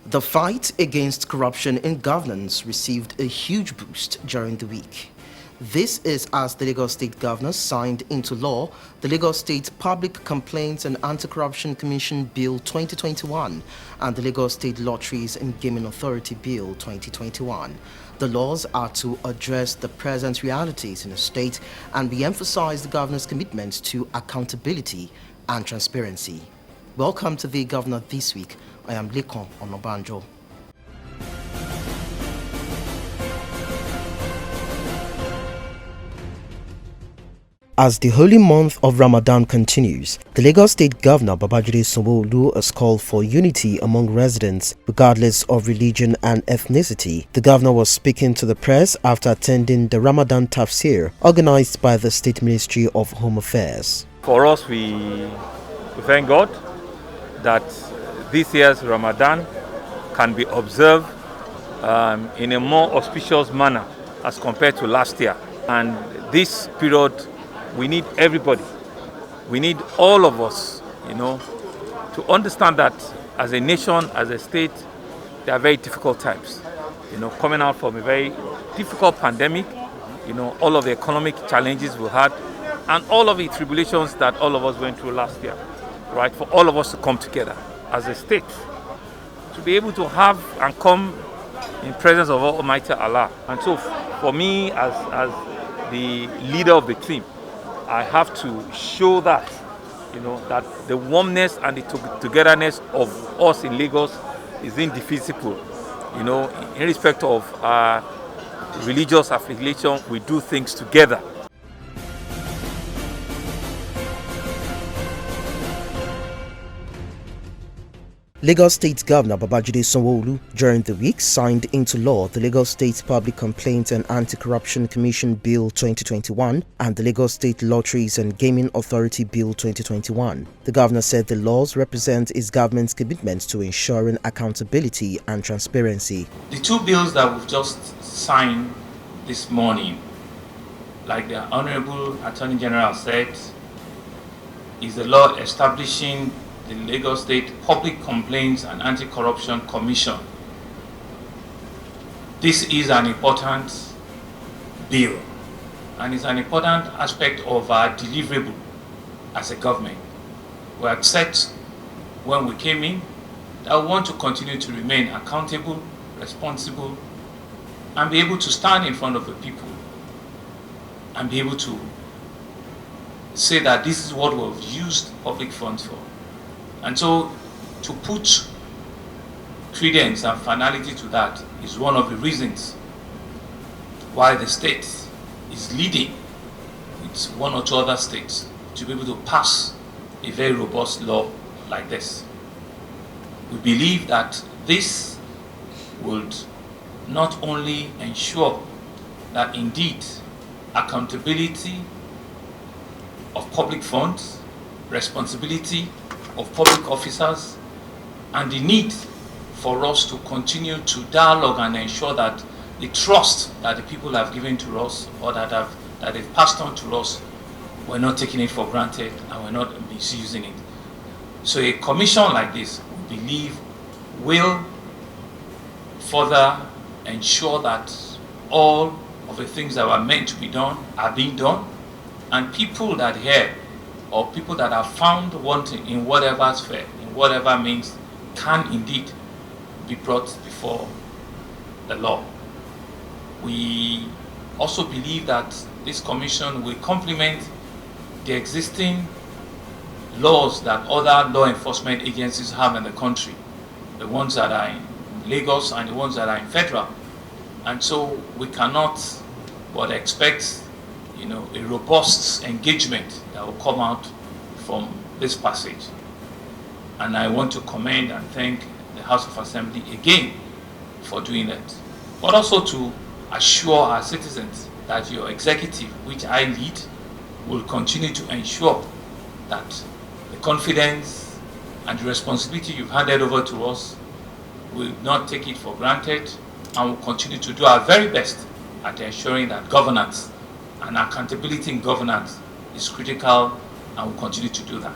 The fight against corruption in governance received a huge boost during the week. This is as the Lagos State Governor signed into law the Lagos State Public Complaints and Anti-Corruption Commission Bill 2021 and the Lagos State Lotteries and Gaming Authority Bill 2021. The laws are to address the present realities in the state and re-emphasize the governor's commitment to accountability and transparency. Welcome to the Governor This Week. I am Lekan Onabanjo. As the holy month of Ramadan continues, the Lagos State Governor Babajide Sanwo-Olu has called for unity among residents regardless of religion and ethnicity. The governor was speaking to the press after attending the Ramadan Tafsir organized by the State Ministry of Home Affairs. For us, we thank God that this year's Ramadan can be observed in a more auspicious manner as compared to last year. And this period, we need everybody. We need all of us, to understand that as a nation, as a state, there are very difficult times. Coming out from a very difficult pandemic, all of the economic challenges we had, and all of the tribulations that all of us went through last year, right? For all of us to come together as a state, to be able to have and come in presence of Almighty Allah. And so for me, as the leader of the team, I have to show that, that the warmness and the togetherness of us in Lagos is indefeasible. In respect of religious affiliation, we do things together. Lagos State Governor Babajide Sanwo-Olu during the week signed into law the Lagos State Public Complaints and Anti-Corruption Commission Bill 2021 and the Lagos State Lotteries and Gaming Authority Bill 2021. The governor said the laws represent his government's commitment to ensuring accountability and transparency. The two bills that we've just signed this morning, like the Honorable Attorney General said, is the law establishing the Lagos State Public Complaints and Anti-Corruption Commission. This is an important bill, and it's an important aspect of our deliverable as a government. We had said when we came in that we want to continue to remain accountable, responsible, and be able to stand in front of the people and be able to say that this is what we've used public funds for. And so, to put credence and finality to that is one of the reasons why the state is leading with one or two other states to be able to pass a very robust law like this. We believe that this would not only ensure that indeed accountability of public funds, responsibility of public officers, and the need for us to continue to dialogue and ensure that the trust that the people have given to us or that they've passed on to us, we're not taking it for granted and we're not misusing it. So a commission like this, we believe, will further ensure that all of the things that were meant to be done are being done, and people that hear or people that are found wanting in whatever sphere, in whatever means, can indeed be brought before the law. We also believe that this commission will complement the existing laws that other law enforcement agencies have in the country, the ones that are in Lagos and the ones that are in federal. And so we cannot but expect a robust engagement that will come out from this passage. And I want to commend and thank the House of Assembly again for doing that. But also to assure our citizens that your executive, which I lead, will continue to ensure that the confidence and the responsibility you've handed over to us, will not take it for granted, and will continue to do our very best at ensuring that governance and accountability in governance is critical, and will continue to do that.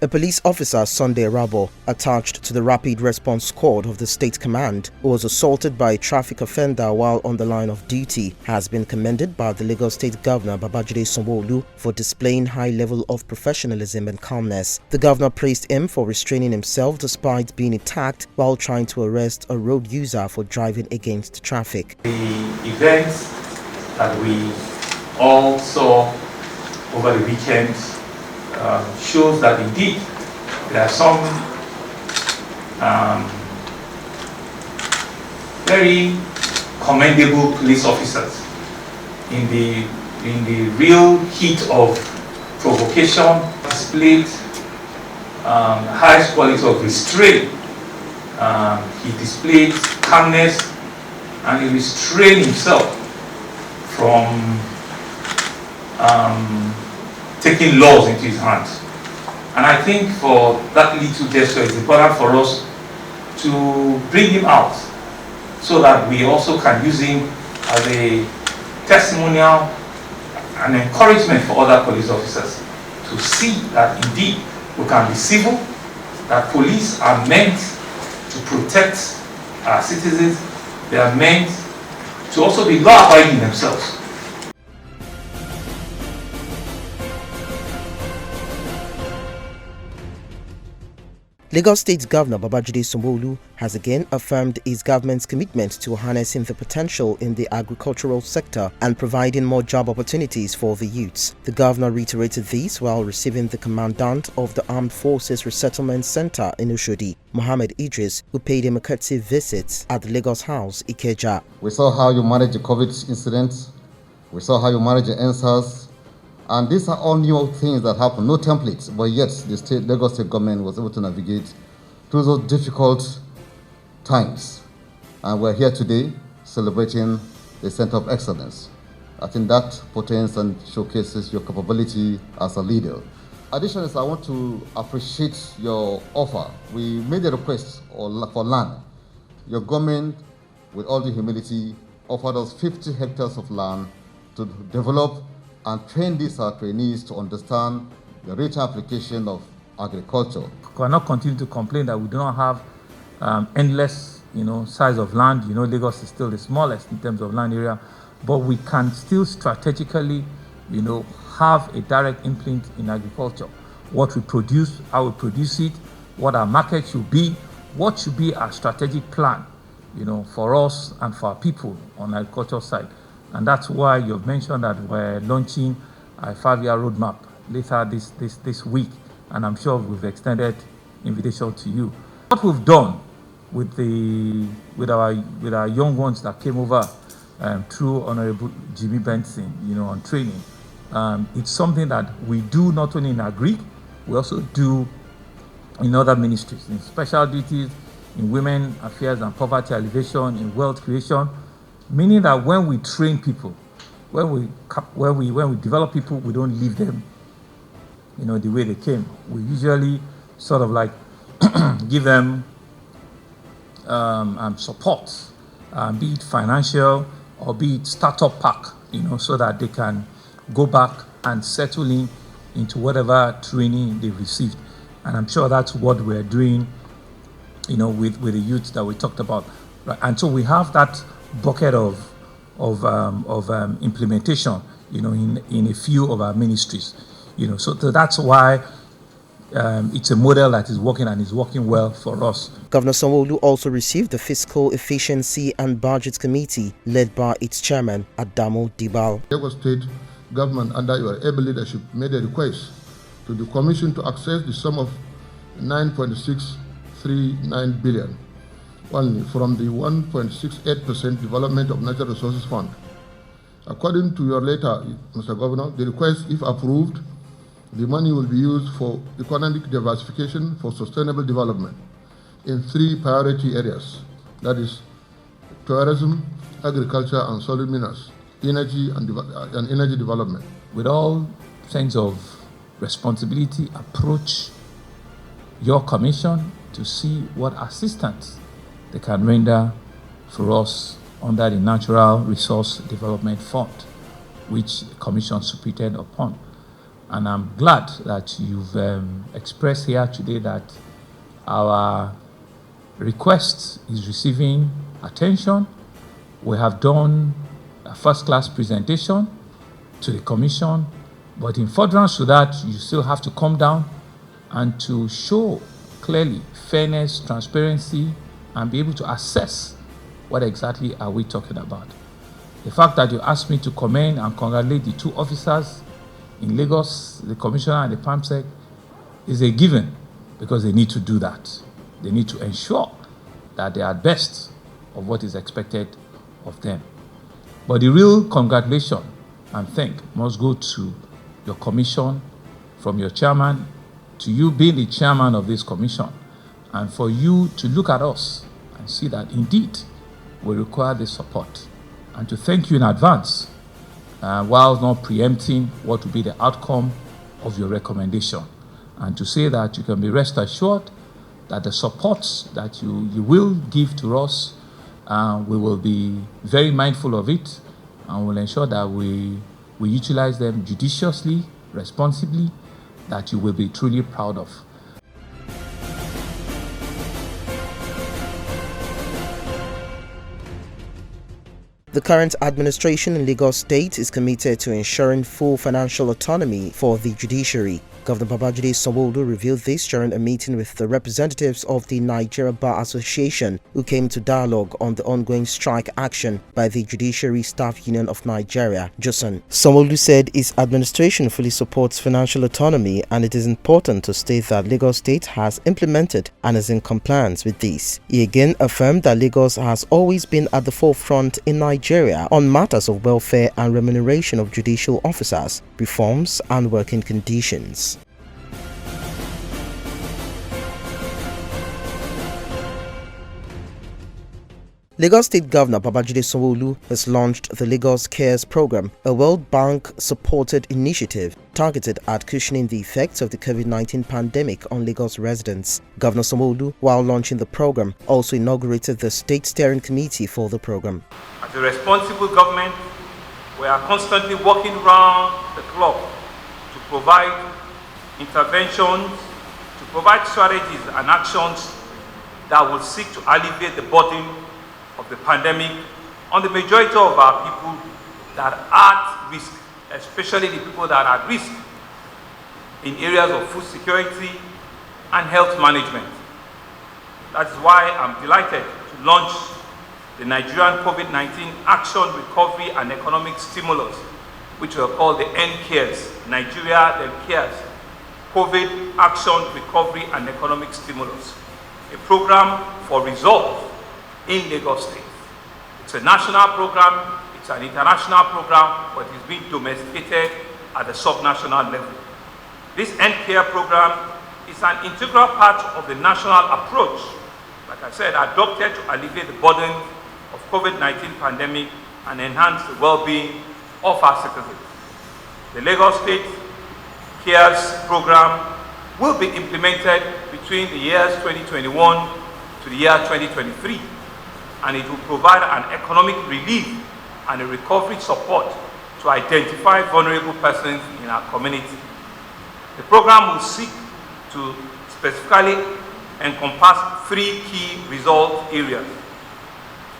A police officer, Sunday Rabo, attached to the Rapid Response Squad of the State Command, who was assaulted by a traffic offender while on the line of duty, has been commended by the Lagos State Governor Babajide Sanwo-Olu for displaying high level of professionalism and calmness. The governor praised him for restraining himself despite being attacked while trying to arrest a road user for driving against traffic. The events that we all saw over the weekend shows that indeed there are some very commendable police officers in the real heat of provocation, displayed highest quality of restraint. He displayed calmness and he restrained himself from taking laws into his hands. And I think for that little gesture, it's important for us to bring him out so that we also can use him as a testimonial and encouragement for other police officers to see that indeed we can be civil, that police are meant to protect our citizens, they are meant to also be law-abiding themselves. Lagos State Governor Babajide Sanwo-Olu has again affirmed his government's commitment to harnessing the potential in the agricultural sector and providing more job opportunities for the youths. The governor reiterated this while receiving the commandant of the Armed Forces Resettlement Center in Oshodi, Mohammed Idris, who paid him a courtesy visit at the Lagos House, Ikeja. We saw how you managed the COVID incident. We saw how you managed the NSAS. And these are all new things that happen, no templates, but yet the Lagos State government was able to navigate through those difficult times. And we're here today celebrating the Center of Excellence. I think that portends and showcases your capability as a leader. Additionally, I want to appreciate your offer. We made a request for land. Your government, with all the humility, offered us 50 hectares of land to develop and train these trainees to understand the rich application of agriculture. We cannot continue to complain that we do not have endless, size of land. Lagos is still the smallest in terms of land area, but we can still strategically, have a direct imprint in agriculture. What we produce, how we produce it, what our market should be, what should be our strategic plan, for us and for our people on the agriculture side. And that's why you've mentioned that we're launching a 5-year roadmap later this week. And I'm sure we've extended invitation to you. What we've done with our young ones that came over through Honorable Jimmy Benson, on training, it's something that we do not only in agri, we also do in other ministries, in special duties, in women affairs and poverty alleviation, in wealth creation. Meaning that when we train people, when we develop people, we don't leave them, the way they came. We usually sort of like give them support, be it financial or be it startup pack, so that they can go back and settle into whatever training they received. And I'm sure that's what we're doing, with the youth that we talked about. Right? And so we have that bucket of implementation, in a few of our ministries, So that's why it's a model that is working and is working well for us. Governor Sanwo-Olu also received the Fiscal Efficiency and Budget Committee led by its chairman, Adamu Dibal. Lagos State government, under your able leadership, made a request to the Commission to access the sum of 9.639 billion. Only from the 1.68% Development of Natural Resources Fund. According to your letter, Mr. Governor, the request, if approved, the money will be used for economic diversification for sustainable development in 3 priority areas, that is tourism, agriculture and solid minerals, energy and energy development. With all sense of responsibility, approach your commission to see what assistance they can render for us under the Natural Resource Development Fund, which the Commission superintended upon. And I'm glad that you've expressed here today that our request is receiving attention. We have done a first-class presentation to the Commission, but in furtherance to that, you still have to come down and to show clearly fairness, transparency, and be able to assess what exactly are we talking about. The fact that you asked me to commend and congratulate the two officers in Lagos, the Commissioner and the PAMSEC, is a given because they need to do that. They need to ensure that they are best of what is expected of them. But the real congratulation and thank must go to your commission, from your chairman, to you being the chairman of this commission, and for you to look at us and see that indeed we require this support. And to thank you in advance, while not preempting what will be the outcome of your recommendation. And to say that you can be rest assured that the support that you will give to us, we will be very mindful of it, and will ensure that we utilize them judiciously, responsibly, that you will be truly proud of. The current administration in Lagos State is committed to ensuring full financial autonomy for the judiciary. Governor Babajide Sanwo-Olu revealed this during a meeting with the representatives of the Nigeria Bar Association, who came to dialogue on the ongoing strike action by the Judiciary Staff Union of Nigeria, JUSUN. Sanwo-Olu said his administration fully supports financial autonomy, and it is important to state that Lagos State has implemented and is in compliance with this. He again affirmed that Lagos has always been at the forefront in Nigeria on matters of welfare and remuneration of judicial officers, reforms and working conditions. Lagos State Governor Babajide Sanwo-Olu has launched the Lagos Cares Program, a World Bank-supported initiative targeted at cushioning the effects of the COVID-19 pandemic on Lagos residents. Governor Sanwo-Olu, while launching the program, also inaugurated the State Steering Committee for the program. As a responsible government, we are constantly working round the clock to provide interventions, to provide strategies and actions that will seek to alleviate the burden of the pandemic on the majority of our people that are at risk, especially the people that are at risk in areas of food security and health management. That is why I'm delighted to launch the Nigerian COVID-19 Action, Recovery and Economic Stimulus, which we call the NCARES, Nigeria then Cares, COVID Action, Recovery and Economic Stimulus, a program for resolve in Lagos State. It's a national program, it's an international program, but it's being domesticated at the subnational level. This NCARE program is an integral part of the national approach, like I said, adopted to alleviate the burden of COVID-19 pandemic and enhance the well-being of our citizens. The Lagos State CARES program will be implemented between the years 2021 to the year 2023. And it will provide an economic relief and a recovery support to identify vulnerable persons in our community. The program will seek to specifically encompass three key result areas.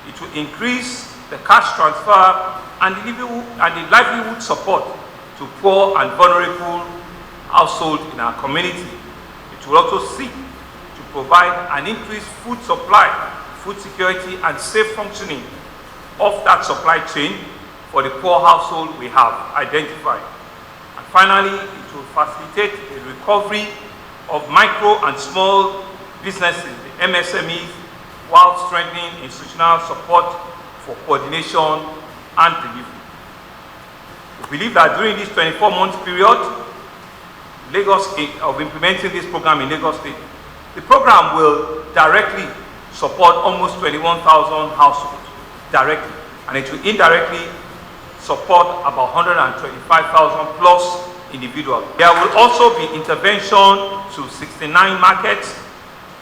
It will increase the cash transfer and the livelihood support to poor and vulnerable households in our community. It will also seek to provide an increased food supply, food security and safe functioning of that supply chain for the poor household we have identified. And finally, it will facilitate the recovery of micro and small businesses, the MSMEs, while strengthening institutional support for coordination and delivery. We believe that during this 24-month period of implementing this program in Lagos State, the program will directly support almost 21,000 households directly, and it will indirectly support about 125,000 plus individuals. There will also be intervention to 69 markets,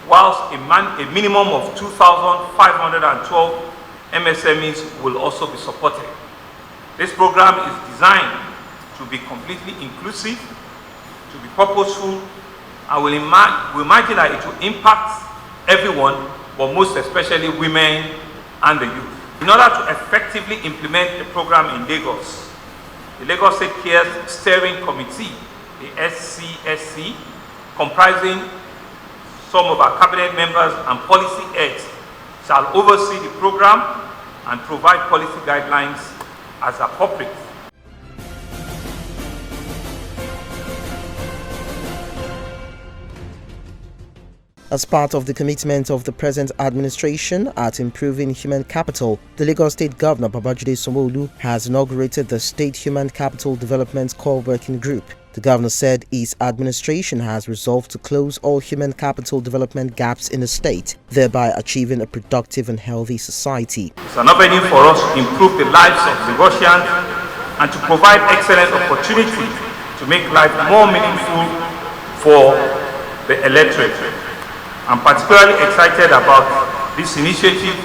whilst a minimum of 2,512 MSMEs will also be supported. This program is designed to be completely inclusive to be purposeful, and we imagine that it will impact everyone, but most especially women and the youth. In order to effectively implement the program in Lagos, the Lagos State Cares Steering Committee, the SCSC, comprising some of our cabinet members and policy heads, shall oversee the program and provide policy guidelines as appropriate. As part of the commitment of the present administration at improving human capital, the Lagos State Governor Babajide Sanwo-Olu has inaugurated the State Human Capital Development Core Working Group. The governor said his administration has resolved to close all human capital development gaps in the state, thereby achieving a productive and healthy society. It's an avenue for us to improve the lives of Lagosians and to provide excellent opportunity to make life more meaningful for the electorate. I'm particularly excited about this initiative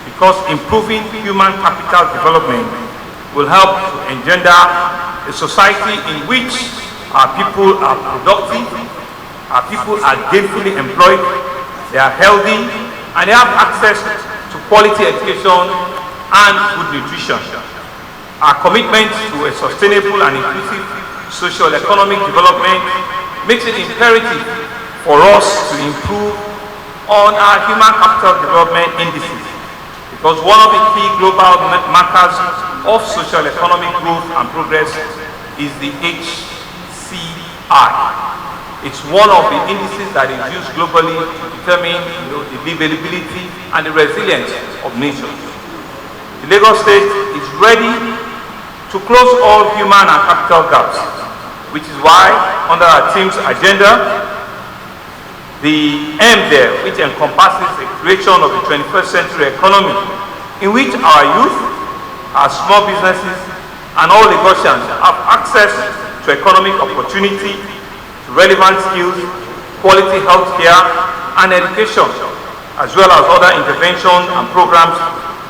because improving human capital development will help to engender a society in which our people are productive, our people are gainfully employed, they are healthy, and they have access to quality education and good nutrition. Our commitment to a sustainable and inclusive socio-economic development makes it imperative for us to improve on our human capital development indices, because one of the key global markers of social economic growth and progress is the HCI. It's one of the indices that is used globally to determine the livability and the resilience of nations. The Lagos State is ready to close all human and capital gaps, which is why under our team's agenda, the M there, which encompasses the creation of the 21st century economy, in which our youth, our small businesses, and all Lagosians have access to economic opportunity, to relevant skills, quality healthcare, and education, as well as other interventions and programs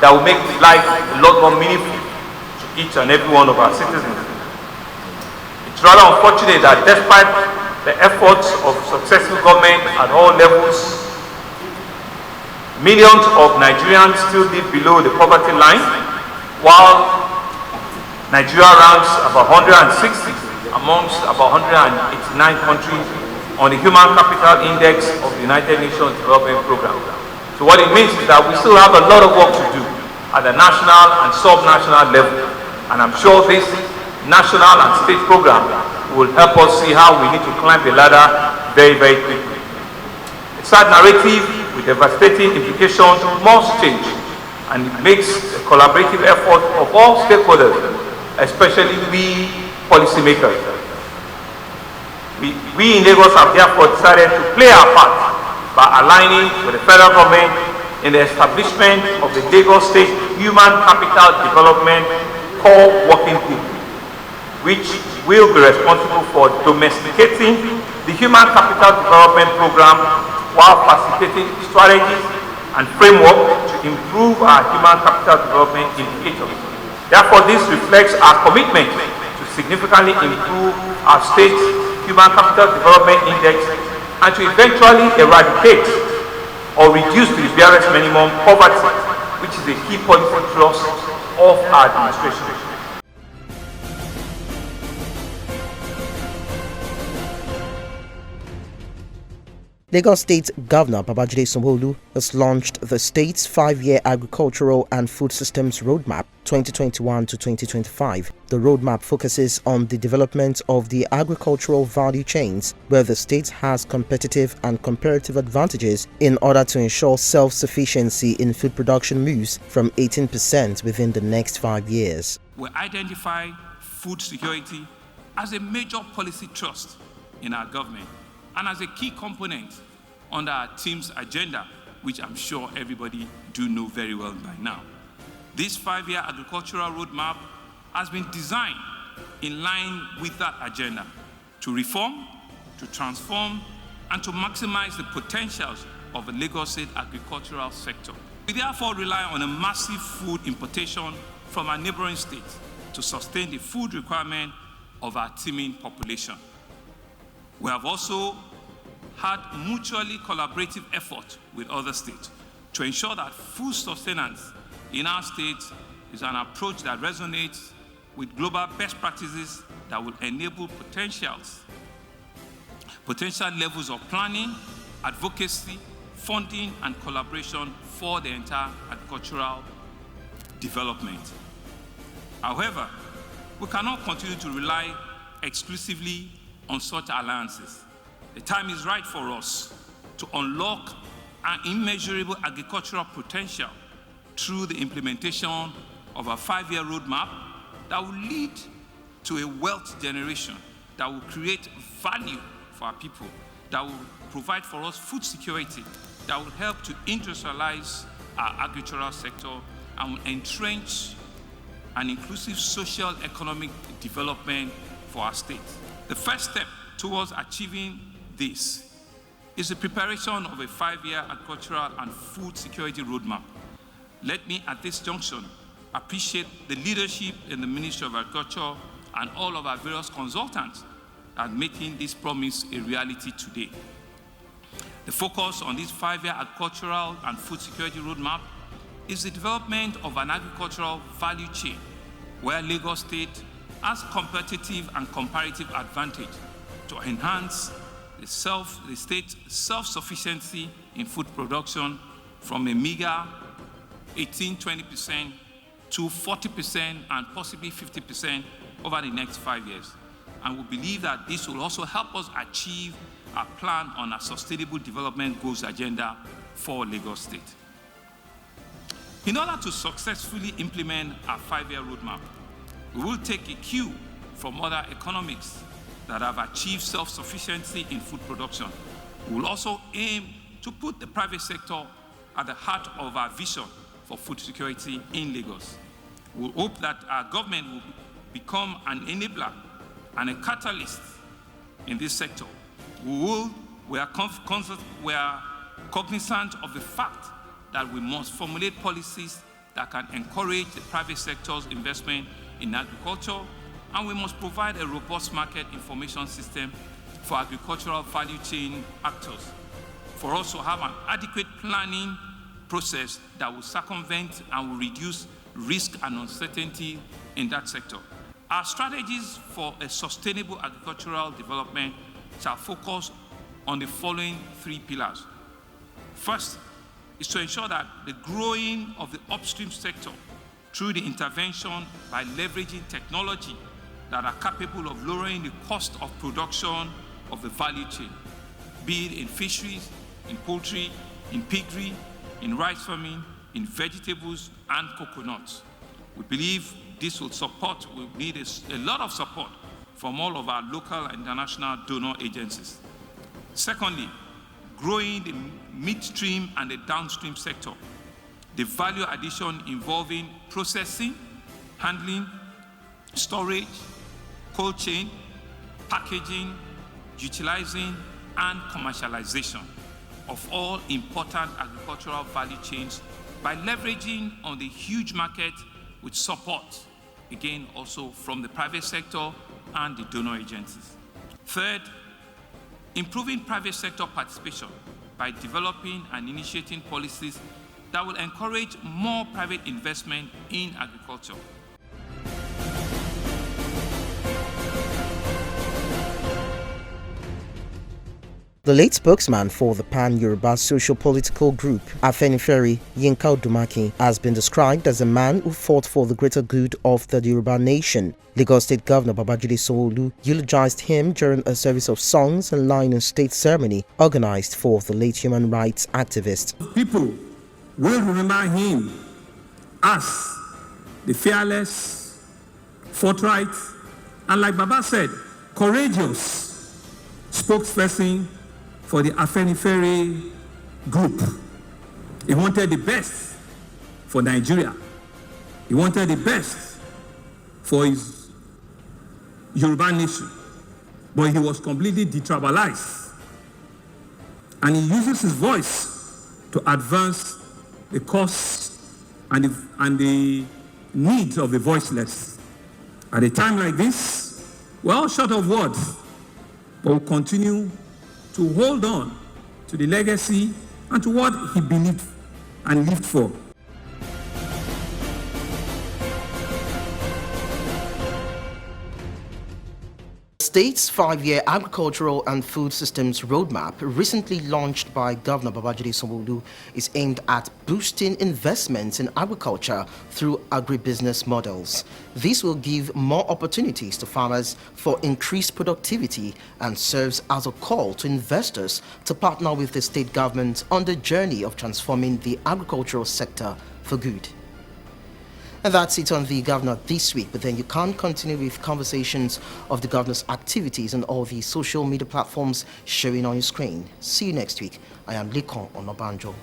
that will make life a lot more meaningful to each and every one of our citizens. It's rather unfortunate that despite the efforts of successful government at all levels, millions of Nigerians still live below the poverty line, while Nigeria ranks about 160 amongst about 189 countries on the Human Capital Index of the United Nations Development Program. So what it means is that we still have a lot of work to do at the national and sub-national level, and I'm sure this national and state program will help us see how we need to climb the ladder very, very quickly. A sad narrative with devastating implications must change, and it makes a collaborative effort of all stakeholders, especially we policymakers. We in Lagos have therefore decided to play our part by aligning with the federal government in the establishment of the Lagos State Human Capital Development Core Working Group, which will be responsible for domesticating the Human Capital Development Program while facilitating strategies and framework to improve our human capital development indicators. Therefore, this reflects our commitment to significantly improve our state's Human Capital Development Index and to eventually eradicate or reduce to the barest minimum poverty, which is a key policy thrust of our administration. Lagos State Governor Babajide Sanwo-Olu has launched the state's 5-year Agricultural and Food Systems Roadmap 2021 to 2025. The roadmap focuses on the development of the agricultural value chains, where the state has competitive and comparative advantages in order to ensure self-sufficiency in food production moves from 18% within the next 5 years. We identify food security as a major policy thrust in our government and as a key component under our team's agenda, which I'm sure everybody do know very well by now. This 5-year agricultural roadmap has been designed in line with that agenda to reform, to transform, and to maximize the potentials of the Lagos State agricultural sector. We therefore rely on a massive food importation from our neighboring states to sustain the food requirement of our teeming population. We have also had mutually collaborative effort with other states to ensure that food sustenance in our state is an approach that resonates with global best practices that will enable potential levels of planning, advocacy, funding, and collaboration for the entire agricultural development. However, we cannot continue to rely exclusively on such alliances. The time is right for us to unlock an immeasurable agricultural potential through the implementation of a 5-year roadmap that will lead to a wealth generation, that will create value for our people, that will provide for us food security, that will help to industrialize our agricultural sector and will entrench an inclusive social economic development for our state. The first step towards achieving this is the preparation of a 5-year agricultural and food security roadmap. Let me at this junction appreciate the leadership in the Ministry of Agriculture and all of our various consultants at making this promise a reality today. The focus on this 5-year agricultural and food security roadmap is the development of an agricultural value chain where Lagos State has competitive and comparative advantage to enhance the state's self-sufficiency in food production from a meager 18-20% to 40% and possibly 50% over the next 5 years. And we believe that this will also help us achieve our plan on our sustainable development goals agenda for Lagos State. In order to successfully implement our 5-year roadmap, we will take a cue from other economies that have achieved self-sufficiency in food production. We will also aim to put the private sector at the heart of our vision for food security in Lagos. We hope that our government will become an enabler and a catalyst in this sector. We are cognizant of the fact that we must formulate policies that can encourage the private sector's investment in agriculture, and we must provide a robust market information system for agricultural value chain actors, for us to have an adequate planning process that will circumvent and will reduce risk and uncertainty in that sector. Our strategies for a sustainable agricultural development shall focus on the following 3 pillars. First is to ensure that the growing of the upstream sector through the intervention by leveraging technology that are capable of lowering the cost of production of the value chain, be it in fisheries, in poultry, in piggery, in rice farming, in vegetables and coconuts. We believe this will need a lot of support from all of our local and international donor agencies. Secondly, growing the midstream and the downstream sector, the value addition involving processing, handling, storage, cold chain, packaging, utilizing, and commercialization of all important agricultural value chains by leveraging on the huge market with support, again, also from the private sector and the donor agencies. Third, improving private sector participation by developing and initiating policies that will encourage more private investment in agriculture. The late spokesman for the Pan-Yoruba socio-political group, Afenifere, Yinka Odumaki, has been described as a man who fought for the greater good of the Yoruba nation. Lagos State Governor Babajide Sanwo-Olu eulogized him during a service of songs and line in state ceremony organized for the late human rights activist. People will remember him as the fearless, forthright, and like Baba said, courageous spokesperson for the Afenifere group. He wanted the best for Nigeria. He wanted the best for his Yoruba nation. But he was completely detribalized. And he uses his voice to advance the cause and the needs of the voiceless. At a time like this, we're all short of words but will continue to hold on to the legacy and to what he believed and lived for. The state's 5-year agricultural and food systems roadmap, recently launched by Governor Babajide Sanwo-Olu, is aimed at boosting investments in agriculture through agribusiness models. This will give more opportunities to farmers for increased productivity and serves as a call to investors to partner with the state government on the journey of transforming the agricultural sector for good. And that's it on the Governor this week. But then you can continue with conversations of the Governor's activities on all the social media platforms showing on your screen. See you next week. I am Lekan Onabanjo.